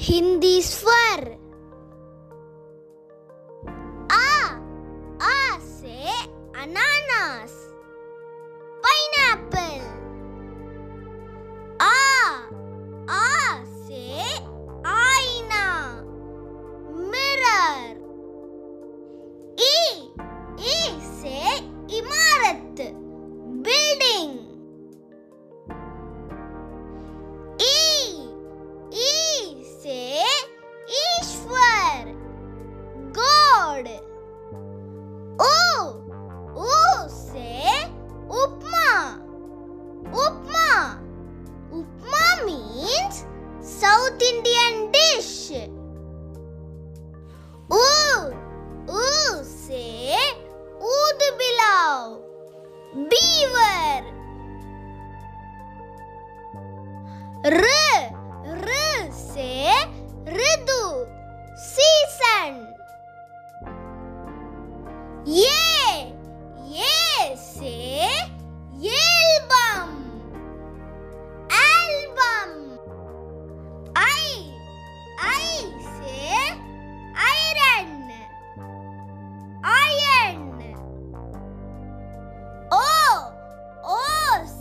हिंदी स्वर। आ से अनानास, पाइनएप्पल। आ से आईना, मिरर। ई से इमारत, बिल्डिंग। ई से ईश्वर, गॉड। ओ से उपमा, उपमा। उपमा means South Indian dish. ऊ से ऊद बिलाव, beaver. र से ऋतु, season. ये से एल्बम, एल्बम। आई से आयरन, आयरन। ओ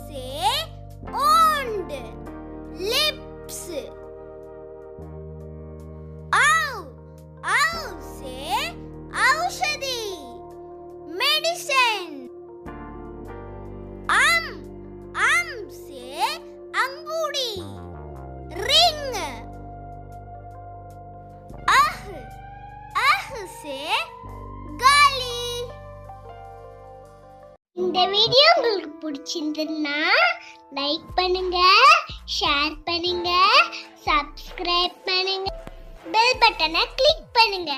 से ओंड, लिप्स। औ से औषधि, मेडिसिन। अम से अंगूठी, रिंग। अह से गाली। இந்த வீடியோ உங்களுக்கு பிடிச்சிருந்ததுன்னா லைக் பண்ணுங்க, ஷேர் பண்ணுங்க, சப்ஸ்கிரைப் பண்ணுங்க, பெல் பட்டனை கிளிக் பண்ணுங்க.